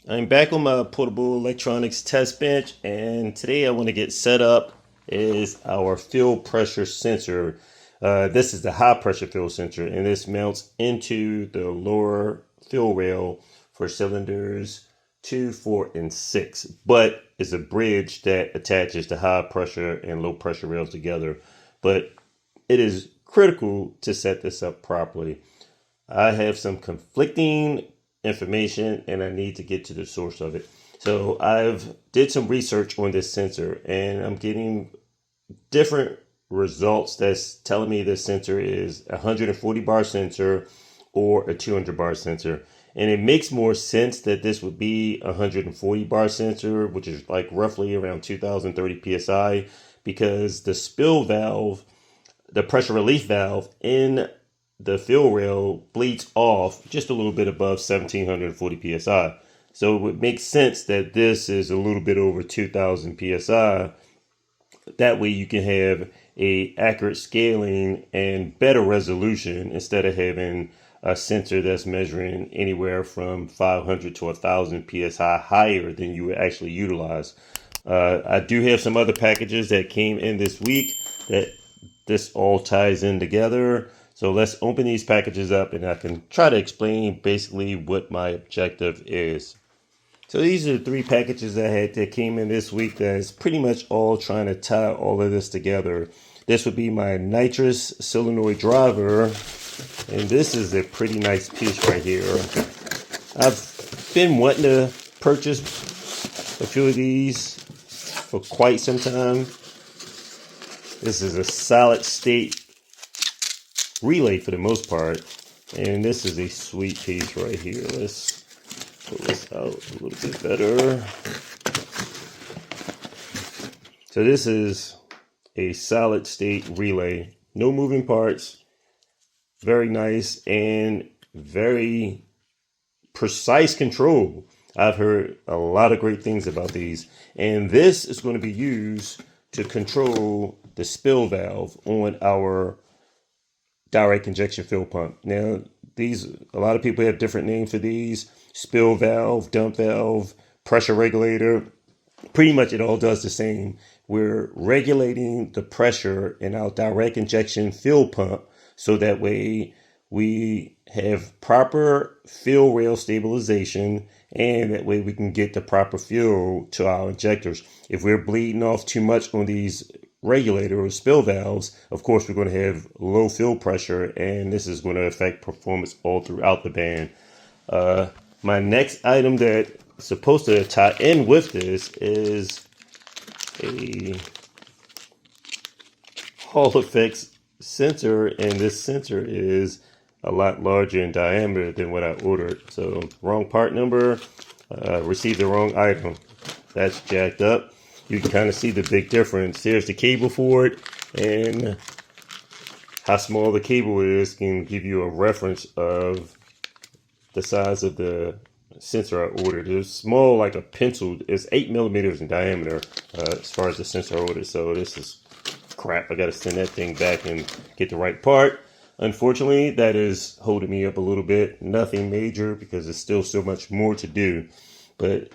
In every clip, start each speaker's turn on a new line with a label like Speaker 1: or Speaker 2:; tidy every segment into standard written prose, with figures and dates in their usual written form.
Speaker 1: I'm back on my portable electronics test bench, and today I want to get set up is our fuel pressure sensor. This is the high pressure fuel sensor, and this mounts into the lower fuel rail for cylinders 2, 4, and 6, but it's a bridge that attaches the high pressure and low pressure rails together. But it is critical to set this up properly. I have some conflicting information and I need to get to the source of it. So I've did some research on this sensor and I'm getting different results that's telling me this sensor is a 140 bar sensor or a 200 bar sensor. And it makes more sense that this would be a 140 bar sensor, which is like roughly around 2030 psi, because the spill valve, the pressure relief valve in the fuel rail bleeds off just a little bit above 1740 psi. So it would make sense that this is a little bit over 2000 psi. That way you can have a accurate scaling and better resolution instead of having a sensor that's measuring anywhere from 500 to 1000 psi higher than you would actually utilize. I do have some other packages that came in this week that this all ties in together. So let's open these packages up and I can try to explain basically what my objective is. So these are the three packages I had that came in this week that's pretty much all trying to tie all of this together. This would be my nitrous solenoid driver, and this is a pretty nice piece right here. I've been wanting to purchase a few of these for quite some time. This is a solid state relay for the most part, and this is a sweet piece right here. Let's pull this out a little bit better. So this is a solid state relay, no moving parts, very nice and very precise control. I've heard a lot of great things about these, and this is going to be used to control the spill valve on our direct injection fuel pump. Now, a lot of people have different names for these: spill valve, dump valve, pressure regulator. Pretty much it all does the same. We're regulating the pressure in our direct injection fuel pump so that way we have proper fuel rail stabilization, and that way we can get the proper fuel to our injectors. If we're bleeding off too much on these regulator or spill valves, of course we're going to have low fuel pressure, and this is going to affect performance all throughout the band. My next item that is supposed to tie in with this is a Hall effects sensor, and this sensor is a lot larger in diameter than what I ordered. So wrong part number, received the wrong item. That's jacked up. You can kind of see the big difference. There's the cable for it, and how small the cable is can give you a reference of the size of the sensor I ordered. It's small like a pencil. It's 8 millimeters in diameter as far as the sensor I ordered. So this is crap. I got to send that thing back and get the right part. Unfortunately, that is holding me up a little bit. Nothing major because there's still so much more to do. But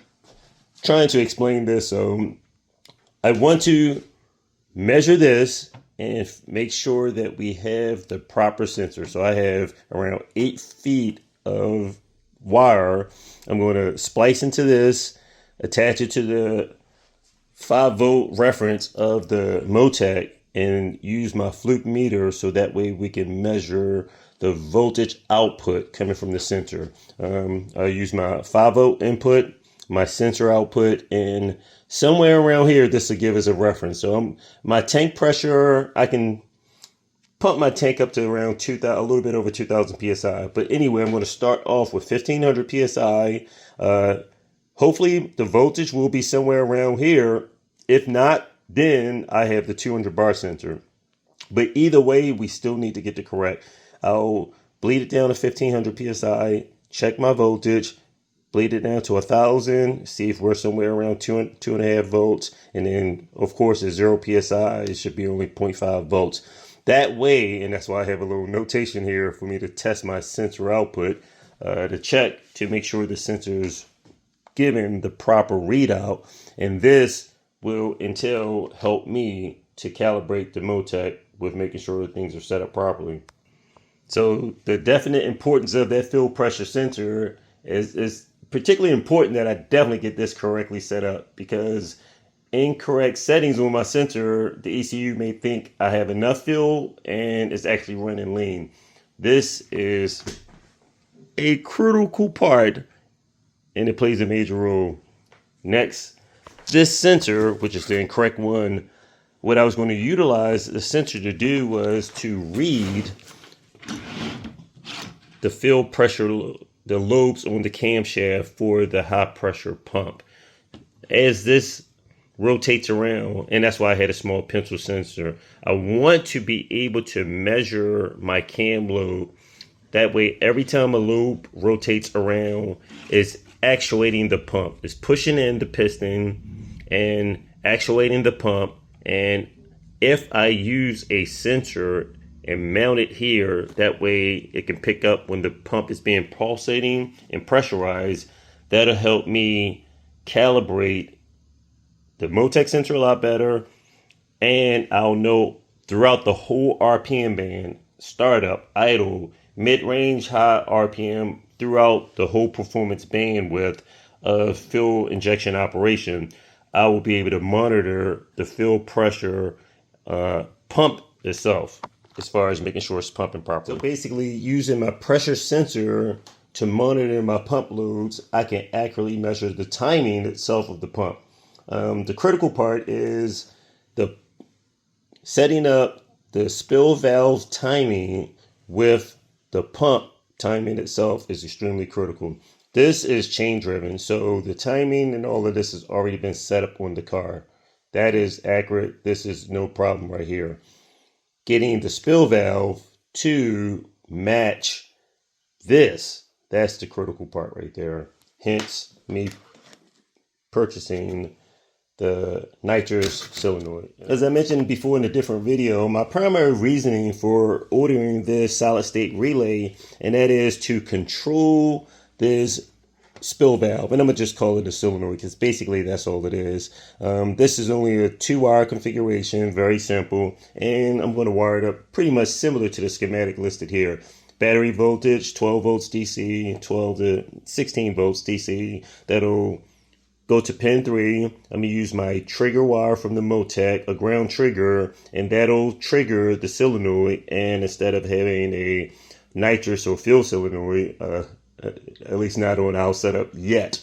Speaker 1: trying to explain this, I want to measure this and make sure that we have the proper sensor. So I have around 8 feet of wire. I'm going to splice into this, attach it to the 5-volt reference of the Motec, and use my fluke meter so that way we can measure the voltage output coming from the sensor. I use my 5-volt input, my sensor output, and somewhere around here this will give us a reference. So my tank pressure, I can pump my tank up to around 2,000, a little bit over 2,000 psi. But anyway, I'm going to start off with 1,500 psi. Hopefully the voltage will be somewhere around here. If not, then I have the 200 bar sensor. But either way, we still need to get the correct. I'll bleed it down to 1,500 psi, check my voltage, bleed it down to 1,000, see if we're somewhere around 2.5 volts. And then, of course, at 0 psi, it should be only 0.5 volts. That way, and that's why I have a little notation here for me to test my sensor output, to check to make sure the sensor's given the proper readout, and this will help me to calibrate the Motec with making sure things are set up properly. So the definite importance of that field pressure sensor is particularly important that I definitely get this correctly set up, because incorrect settings on my sensor, the ECU may think I have enough fuel and it's actually running lean. This is a critical part and it plays a major role. Next, this sensor, which is the incorrect one, what I was going to utilize the sensor to do was to read the field pressure, the lobes on the camshaft for the high pressure pump. As this rotates around, and that's why I had a small pencil sensor, I want to be able to measure my cam lobe. That way, every time a lobe rotates around, it's actuating the pump. It's pushing in the piston and actuating the pump. And if I use a sensor and mount it here, that way it can pick up when the pump is being pulsating and pressurized. That'll help me calibrate the Motec sensor a lot better, and I'll know throughout the whole RPM band, startup, idle, mid-range, high RPM, throughout the whole performance bandwidth of fuel injection operation, I will be able to monitor the fuel pressure pump itself as far as making sure it's pumping properly. So basically, using my pressure sensor to monitor my pump loads, I can accurately measure the timing itself of the pump. The critical part is the setting up the spill valve timing with the pump timing itself is extremely critical. This is chain driven, so the timing and all of this has already been set up on the car. That is accurate. This is no problem right here. Getting the spill valve to match this, that's the critical part right there. Hence me purchasing the nitrous solenoid. As I mentioned before in a different video, my primary reasoning for ordering this solid state relay, and that is to control this spill valve, and I'm gonna just call it a solenoid because basically that's all it is. This is only a 2-wire configuration, very simple, and I'm going to wire it up pretty much similar to the schematic listed here. Battery voltage 12 volts DC, 12 to 16 volts DC. That'll go to pin 3. I'm going to use my trigger wire from the Motec, a ground trigger, and that'll trigger the solenoid. And instead of having a nitrous or fuel solenoid, at least not on our setup yet,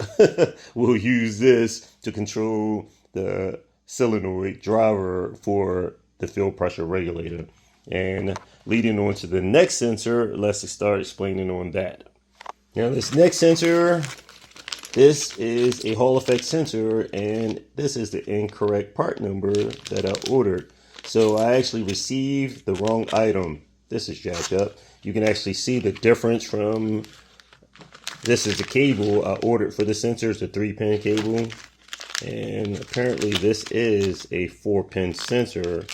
Speaker 1: we'll use this to control the solenoid driver for the fuel pressure regulator. And leading on to the next sensor, let's start explaining on that. Now this next sensor, this is a Hall effect sensor, and this is the incorrect part number that I ordered. So I actually received the wrong item. This is jacked up. You can actually see the difference from, this is the cable I ordered for the sensor. It's a 3-pin cable. And apparently this is a 4-pin sensor.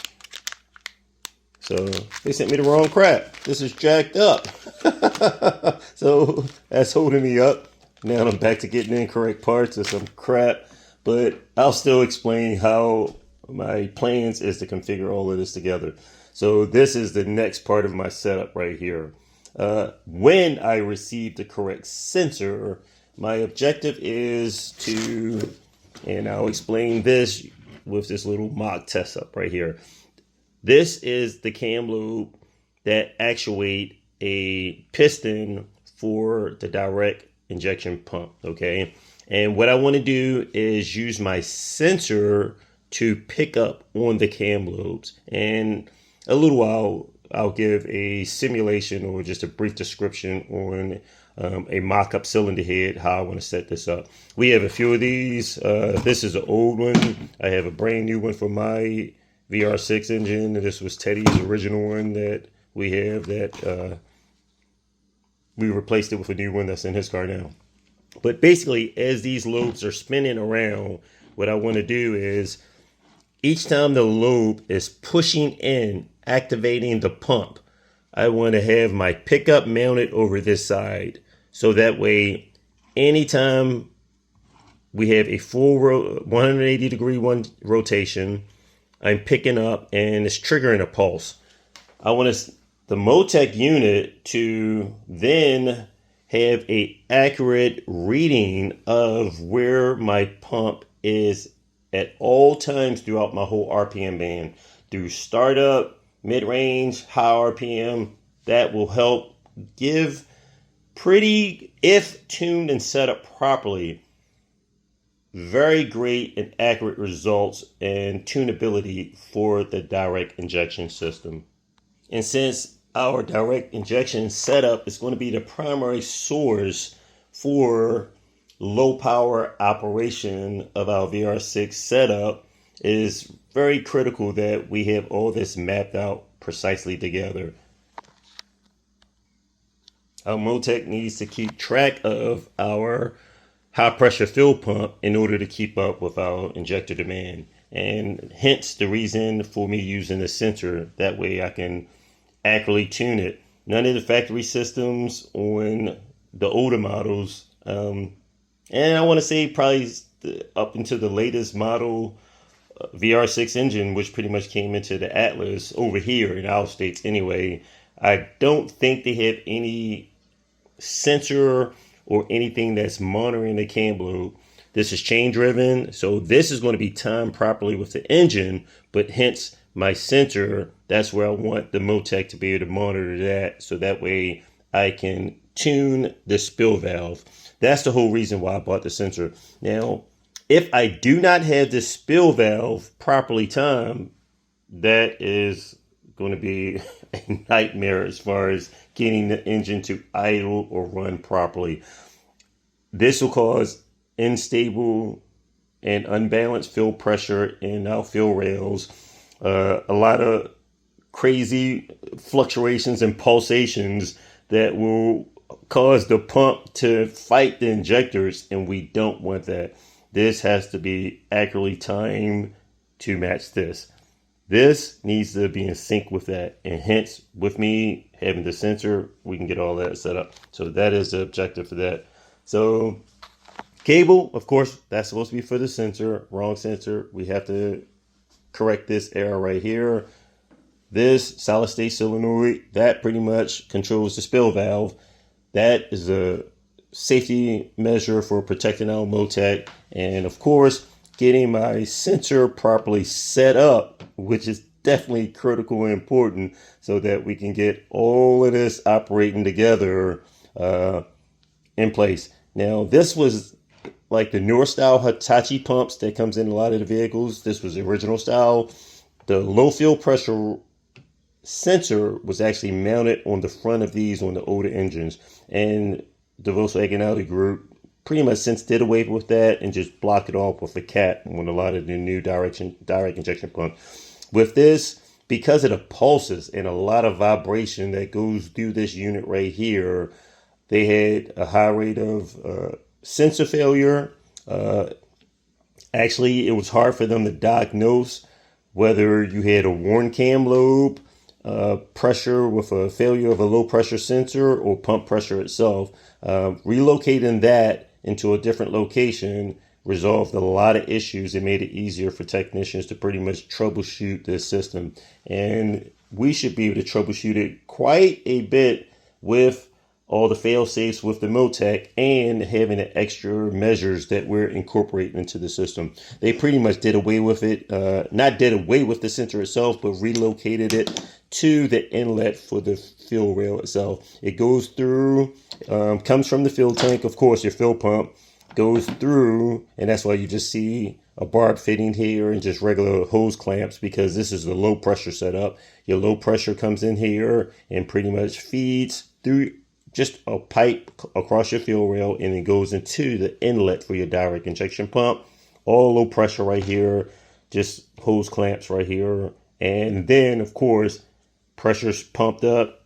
Speaker 1: So they sent me the wrong crap. This is jacked up. So that's holding me up. Now I'm back to getting incorrect parts or some crap, but I'll still explain how my plans is to configure all of this together. So this is the next part of my setup right here. When I receive the correct sensor, my objective is to, and I'll explain this with this little mock test up right here. This is the cam lobe that actuate a piston for the direct injection pump, okay? And what I want to do is use my sensor to pick up on the cam lobes. And a little while, I'll give a simulation or just a brief description on a mock-up cylinder head, how I want to set this up. We have a few of these. This is an old one. I have a brand new one for my VR6 engine. This was Teddy's original one that we have that we replaced it with a new one that's in his car now. But basically, as these lobes are spinning around, what I want to do is each time the lobe is pushing in, activating the pump, I want to have my pickup mounted over this side. So that way, anytime we have a full 180-degree rotation. I'm picking up and it's triggering a pulse. I want the Motec unit to then have a accurate reading of where my pump is at all times throughout my whole RPM band. Through startup, mid-range, high RPM, that will help give pretty, if tuned and set up properly, very great and accurate results and tunability for the direct injection system. And since our direct injection setup is going to be the primary source for low power operation of our VR6 setup, it is very critical that we have all this mapped out precisely together. Our Motec needs to keep track of our high pressure fill pump in order to keep up with our injector demand, and hence the reason for me using the sensor. That way I can accurately tune it. None of the factory systems on the older models, and I want to say probably up into the latest model VR6 engine, which pretty much came into the Atlas over here in our states anyway, I don't think they have any sensor or anything that's monitoring the cam load. This is chain driven, so this is going to be timed properly with the engine, but hence my sensor, that's where I want the Motec to be able to monitor that, so that way I can tune the spill valve. That's the whole reason why I bought the sensor. Now, if I do not have the spill valve properly timed, that is going to be a nightmare as far as getting the engine to idle or run properly. This will cause unstable and unbalanced fill pressure in our fill rails. A lot of crazy fluctuations and pulsations that will cause the pump to fight the injectors, and we don't want that. This has to be accurately timed to match this. This needs to be in sync with that, and hence with me having the sensor, we can get all that set up. So that is the objective for that. So cable, of course, that's supposed to be for the sensor. Wrong sensor. We have to correct this error right here. This solid state solenoid, that pretty much controls the spill valve. That is a safety measure for protecting our Motec. And of course, getting my sensor properly set up, which is definitely critical and important, so that we can get all of this operating together in place. Now, this was like the newer style Hitachi pumps that comes in a lot of the vehicles. This was the original style. The low field pressure sensor was actually mounted on the front of these on the older engines, and the Volkswagen Audi group pretty much since did away with that and just blocked it off with a cap on a lot of the new direct injection pump. With this, because of the pulses and a lot of vibration that goes through this unit right here, they had a high rate of sensor failure. Actually, it was hard for them to diagnose whether you had a worn cam lobe, pressure with a failure of a low pressure sensor, or pump pressure itself. Relocating that into a different location resolved a lot of issues. It made it easier for technicians to pretty much troubleshoot this system. And we should be able to troubleshoot it quite a bit with all the fail safes with the Motec and having the extra measures that we're incorporating into the system. They pretty much did away with it, not did away with the sensor itself, but relocated it to the inlet for the fuel rail itself. It goes through, comes from the fuel tank, of course, your fuel pump goes through, and that's why you just see a barb fitting here and just regular hose clamps, because this is the low pressure setup. Your low pressure comes in here and pretty much feeds through just a pipe across your fuel rail, and it goes into the inlet for your direct injection pump. All low pressure right here, just hose clamps right here. And then, of course, pressure's pumped up,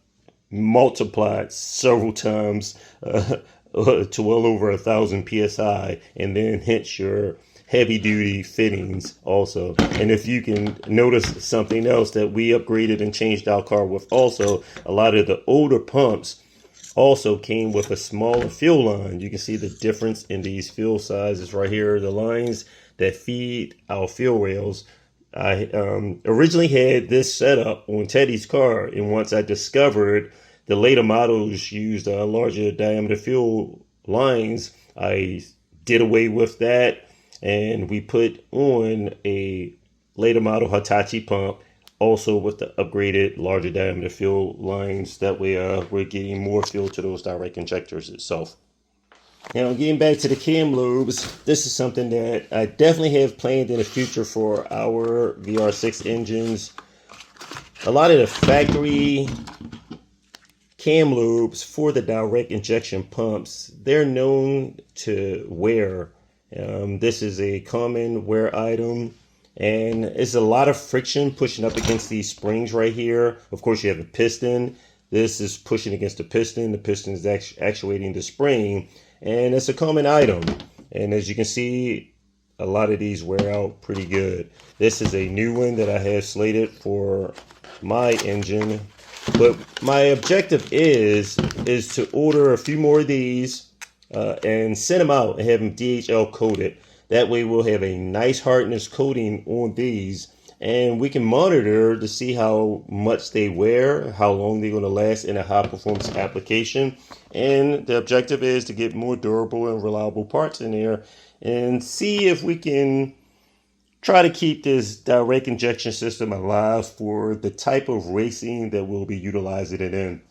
Speaker 1: multiplied several times to well over 1,000 PSI, and then hence your heavy duty fittings also. And if you can notice something else that we upgraded and changed our car with also, a lot of the older pumps also came with a smaller fuel line. You can see the difference in these fuel sizes right here, the lines that feed our fuel rails. I originally had this set up on Teddy's car, and once I discovered the later models used larger diameter fuel lines, I did away with that, and we put on a later model Hitachi pump, also with the upgraded larger diameter fuel lines. That way we're getting more fuel to those direct injectors itself. Now, getting back to the cam lobes, this is something that I definitely have planned in the future for our VR6 engines. A lot of the factory cam lobes for the direct injection pumps, they're known to wear. This is a common wear item, and it's a lot of friction pushing up against these springs right here. Of course, you have a piston. This is pushing against the piston. The piston is actuating the spring, and it's a common item. And as you can see, a lot of these wear out pretty good. This is a new one that I have slated for my engine. But my objective is to order a few more of these and send them out and have them DHL coated. That way we'll have a nice hardness coating on these, and we can monitor to see how much they wear, how long they're going to last in a high performance application. And the objective is to get more durable and reliable parts in there and see if we can try to keep this direct injection system alive for the type of racing that we'll be utilizing it in.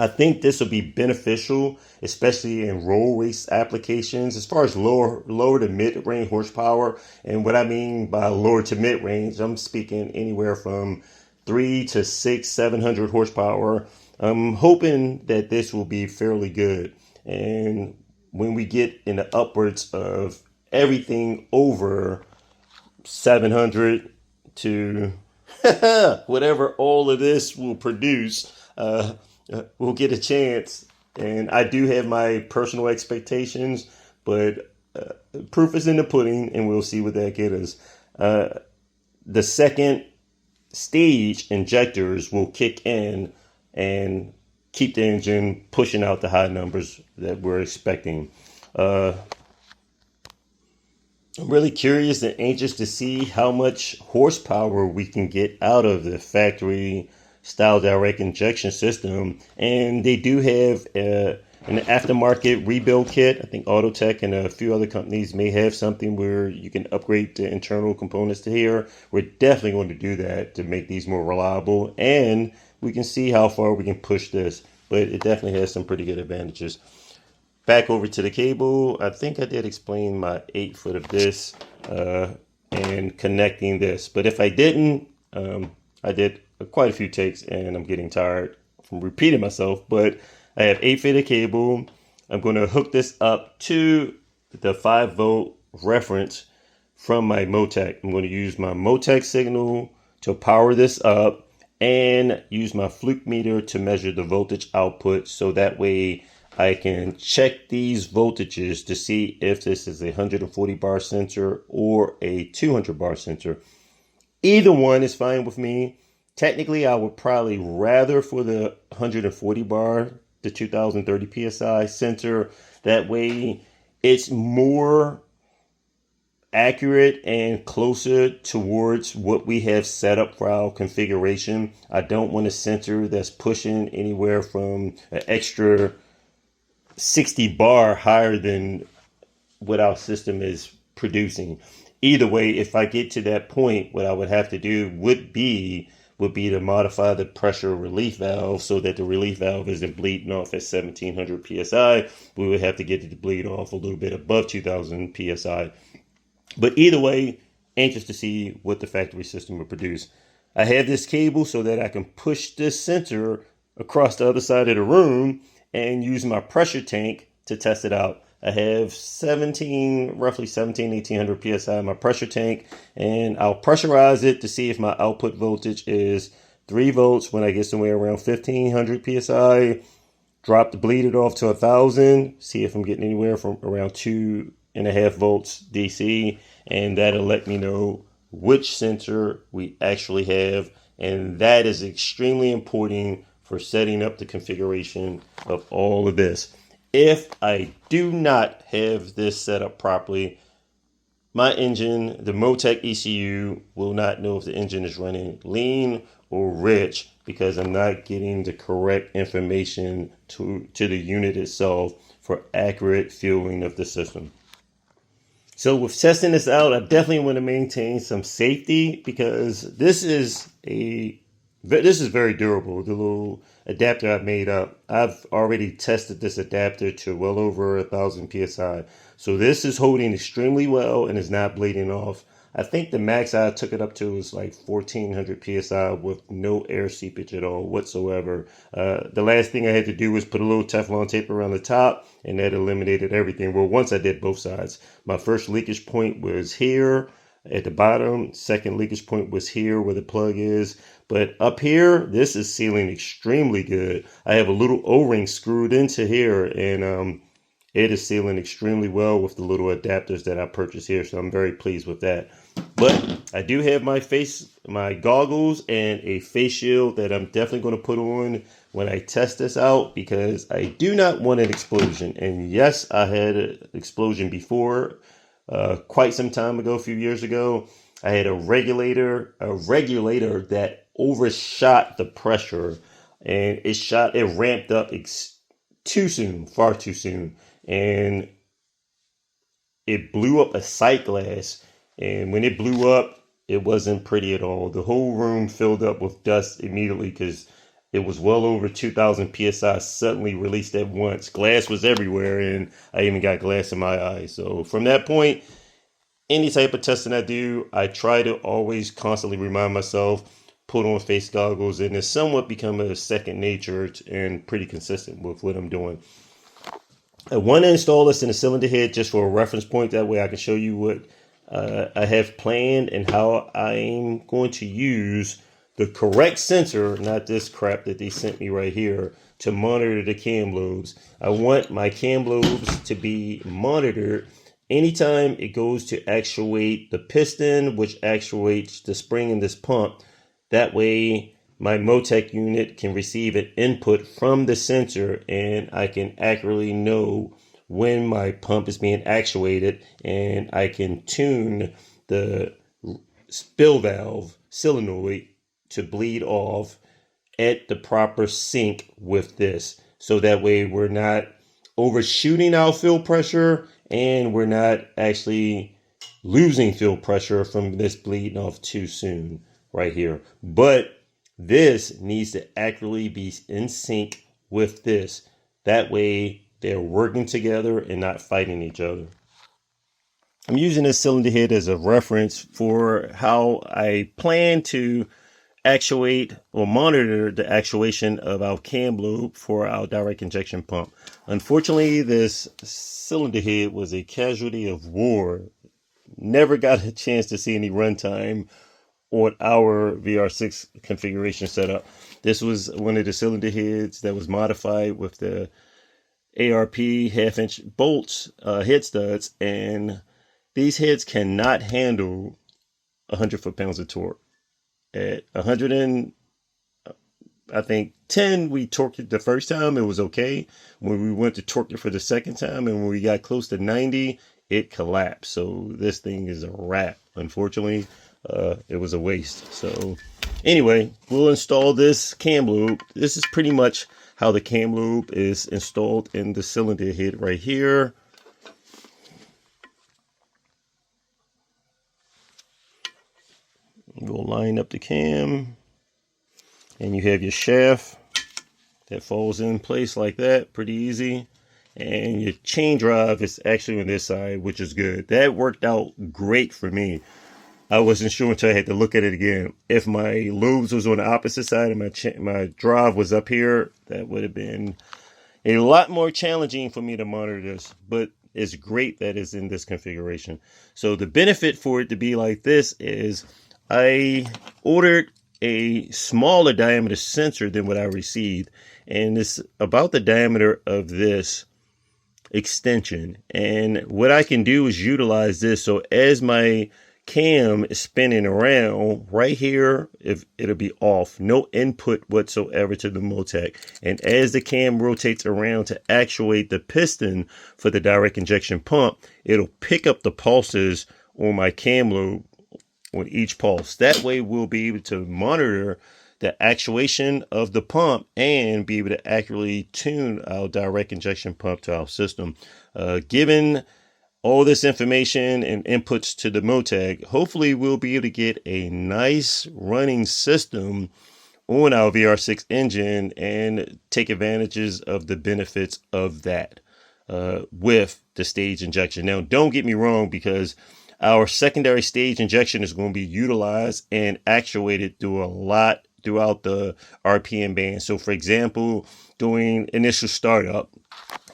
Speaker 1: I think this will be beneficial, especially in road race applications, as far as lower to mid-range horsepower. And what I mean by lower to mid-range, I'm speaking anywhere from 300 to 700 horsepower. I'm hoping that this will be fairly good. And when we get in the upwards of everything over 700 to whatever all of this will produce, we'll get a chance. And I do have my personal expectations, but proof is in the pudding, and we'll see what that gets us. The second stage injectors will kick in and keep the engine pushing out the high numbers that we're expecting. I'm really curious and anxious to see how much horsepower we can get out of the factory style direct injection system. And they do have an aftermarket rebuild kit. I think Autotech and a few other companies may have something where you can upgrade the internal components to here. We're definitely going to do that to make these more reliable, and we can see how far we can push this. But it definitely has some pretty good advantages. Back over to the cable. I think I did explain my 8-foot of this and connecting this. But if I didn't, I did quite a few takes and I'm getting tired from repeating myself. But I have 8 feet of cable. I'm going to hook this up to the 5-volt reference from my Motec. I'm going to use my Motec signal to power this up and use my fluke meter to measure the voltage output, so that way I can check these voltages to see if this is a 140 bar sensor or a 200 bar sensor. Either one is fine with me. Technically, I would probably rather for the 140 bar, the 2030 PSI sensor. That way it's more accurate and closer towards what we have set up for our configuration. I don't want a sensor that's pushing anywhere from an extra 60 bar higher than what our system is producing. Either way, if I get to that point, what I would have to do would be to modify the pressure relief valve so that the relief valve isn't bleeding off at 1700 psi. We would have to get it to bleed off a little bit above 2000 psi. But either way, anxious to see what the factory system will produce. I have this cable so that I can push this sensor across the other side of the room and use my pressure tank to test it out. I have roughly 1800 psi in my pressure tank, and I'll pressurize it to see if my output voltage is 3 volts when I get somewhere around 1500 psi. Drop the bleed it off to 1000, see if I'm getting anywhere from around 2.5 volts DC, and that'll let me know which sensor we actually have. And that is extremely important for setting up the configuration of all of this. If I do not have this set up properly, my engine, the Motec ECU, will not know if the engine is running lean or rich because I'm not getting the correct information to the unit itself for accurate fueling of the system. So with testing this out, I definitely want to maintain some safety because this is very durable. The little adapter I've made up, I've already tested this adapter to well over 1,000 psi. So this is holding extremely well and is not bleeding off. I think the max I took it up to was like 1,400 psi with no air seepage at all whatsoever. The last thing I had to do was put a little Teflon tape around the top, and that eliminated everything. Well, once I did both sides. My first leakage point was here at the bottom. Second leakage point was here where the plug is. But up here, this is sealing extremely good. I have a little O-ring screwed into here, and it is sealing extremely well with the little adapters that I purchased here. So I'm very pleased with that. But I do have my goggles and a face shield that I'm definitely going to put on when I test this out because I do not want an explosion. And yes, I had an explosion before, quite some time ago, a few years ago. I had a regulator that overshot the pressure, and it ramped up too soon, far too soon, and it blew up a sight glass. And when it blew up, it wasn't pretty at all. The whole room filled up with dust immediately because it was well over 2,000 psi suddenly released at once. Glass was everywhere, and I even got glass in my eyes. So from that point, any type of testing I do, I try to always constantly remind myself, put on face goggles, and it's somewhat become a second nature and pretty consistent with what I'm doing. I want to install this in a cylinder head just for a reference point. That way I can show you what I have planned and how I'm going to use the correct sensor, not this crap that they sent me right here, to monitor the cam lobes. I want my cam lobes to be monitored anytime it goes to actuate the piston, which actuates the spring in this pump. That way my Motec unit can receive an input from the sensor and I can accurately know when my pump is being actuated, and I can tune the spill valve solenoid to bleed off at the proper sync with this. So that way we're not overshooting our fuel pressure and we're not actually losing fuel pressure from this bleeding off too soon right here. But this needs to accurately be in sync with this. That way they're working together and not fighting each other. I'm using this cylinder head as a reference for how I plan to actuate or monitor the actuation of our cam lobe for our direct injection pump. Unfortunately, this cylinder head was a casualty of war. Never got a chance to see any runtime on our VR6 configuration setup. This was one of the cylinder heads that was modified with the ARP half-inch bolts, head studs, and these heads cannot handle 100 foot-pounds of torque. At 100 and I think 10, we torqued it the first time, it was okay. When we went to torque it for the second time, and when we got close to 90, it collapsed. So this thing is a wrap. Unfortunately, it was a waste. So anyway, we'll install this cam lobe. This is pretty much how the cam lobe is installed in the cylinder head right here. We'll line up the cam, and you have your shaft that falls in place like that, pretty easy. And your chain drive is actually on this side, which is good. That worked out great for me. I wasn't sure until I had to look at it again. If my lobes was on the opposite side and my drive was up here, that would have been a lot more challenging for me to monitor this. But it's great that it's in this configuration. So the benefit for it to be like this is I ordered a smaller diameter sensor than what I received. And it's about the diameter of this extension. And what I can do is utilize this. So as my cam is spinning around right here, if it'll be off, no input whatsoever to the Motec. And as the cam rotates around to actuate the piston for the direct injection pump, it'll pick up the pulses on my cam lobe on each pulse. That way we'll be able to monitor the actuation of the pump and be able to accurately tune our direct injection pump to our system. Given all this information and inputs to the Motec, hopefully we'll be able to get a nice running system on our VR6 engine and take advantages of the benefits of that with the stage injection. Now, don't get me wrong, because our secondary stage injection is going to be utilized and actuated through a lot throughout the RPM band. So, for example, during initial startup,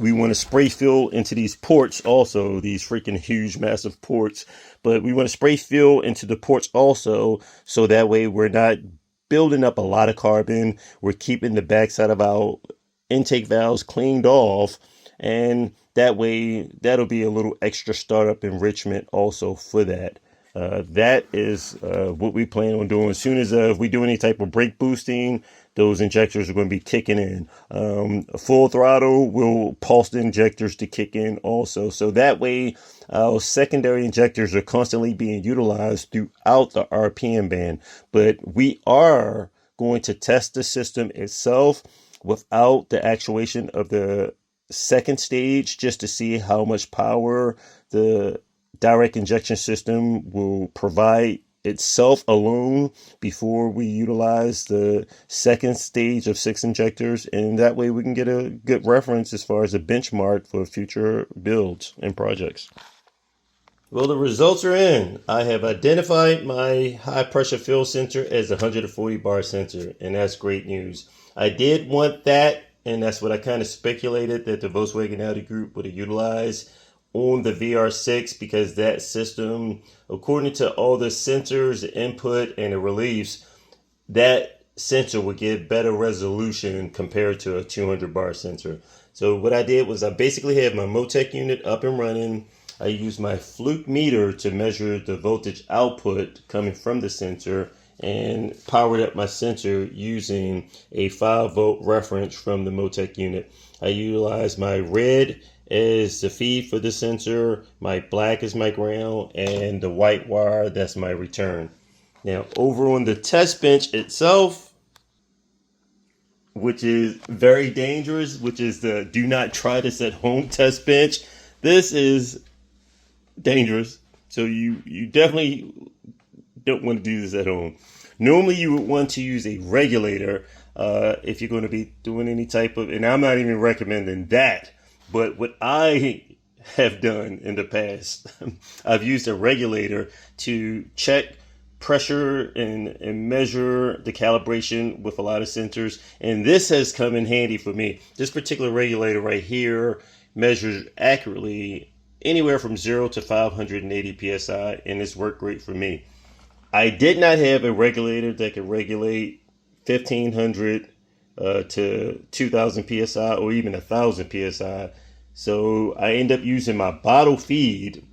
Speaker 1: we want to spray fill into these ports also, these freaking huge, massive ports. But we want to spray fill into the ports also, so that way we're not building up a lot of carbon. We're keeping the backside of our intake valves cleaned off. And that way, that'll be a little extra startup enrichment also for that. That is what we plan on doing. As soon as if we do any type of brake boosting, those injectors are going to be kicking in. Full throttle will pulse the injectors to kick in also. So that way, our secondary injectors are constantly being utilized throughout the RPM band. But we are going to test the system itself without the actuation of the second stage, just to see how much power the direct injection system will provide itself alone before we utilize the second stage of 6 injectors. And that way we can get a good reference as far as a benchmark for future builds and projects. Well, the results are in. I have identified my high pressure fill sensor as a 140 bar sensor, and that's great news. I did want that, and that's what I kind of speculated that the Volkswagen Audi group would have utilized on the VR6, because that system, according to all the sensors, the input, and the reliefs, that sensor would give better resolution compared to a 200 bar sensor. So what I did was I basically had my Motec unit up and running. I used my Fluke meter to measure the voltage output coming from the sensor and powered up my sensor using a 5-volt reference from the Motec unit. I utilized my red as the feed for the sensor, my black is my ground, and the white wire, that's my return. Now, over on the test bench itself, which is very dangerous, which is the do not try this at home test bench, this is dangerous. So you definitely don't want to do this at home. Normally you would want to use a regulator if you're going to be doing any type of, and I'm not even recommending that, but what I have done in the past, I've used a regulator to check pressure and measure the calibration with a lot of sensors, and this has come in handy for me. This particular regulator right here measures accurately anywhere from 0 to 580 psi, and it's worked great for me. I did not have a regulator that could regulate 1500 to 2000 psi or even 1000 psi. So I end up using my bottle feed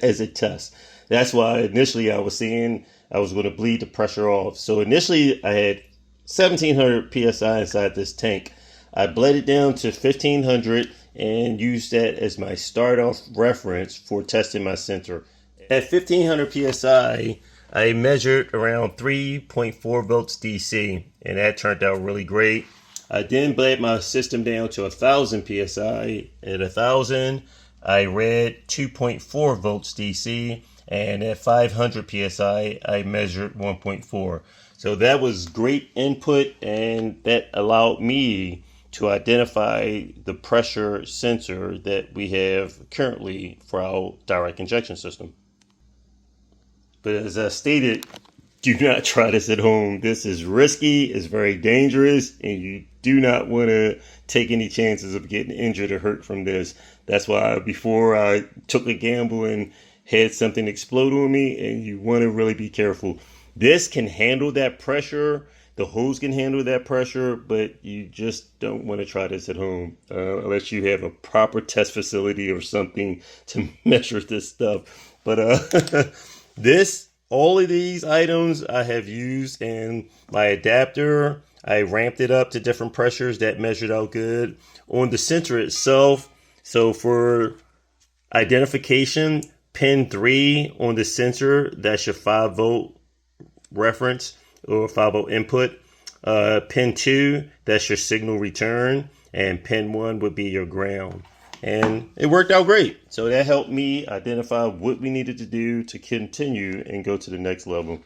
Speaker 1: as a test. That's why initially I was saying I was going to bleed the pressure off. So initially I had 1700 psi inside this tank. I bled it down to 1500 and used that as my start off reference for testing my sensor. At 1500 psi, I measured around 3.4 volts DC, and that turned out really great. I then bled my system down to 1000 psi. At 1000, I read 2.4 volts DC, and at 500 psi, I measured 1.4. So that was great input, and that allowed me to identify the pressure sensor that we have currently for our direct injection system. But as I stated, do not try this at home. This is risky, it's very dangerous, and you do not want to take any chances of getting injured or hurt from this. That's why before I took a gamble and had something explode on me, and you want to really be careful. This can handle that pressure. The hose can handle that pressure, but you just don't want to try this at home unless you have a proper test facility or something to measure this stuff. But all of these items I have used in my adapter. I ramped it up to different pressures that measured out good. On the sensor itself, so for identification, pin 3 on the sensor, that's your 5-volt reference or 5-volt input. Pin 2, that's your signal return, and pin 1 would be your ground. And it worked out great. So that helped me identify what we needed to do to continue and go to the next level.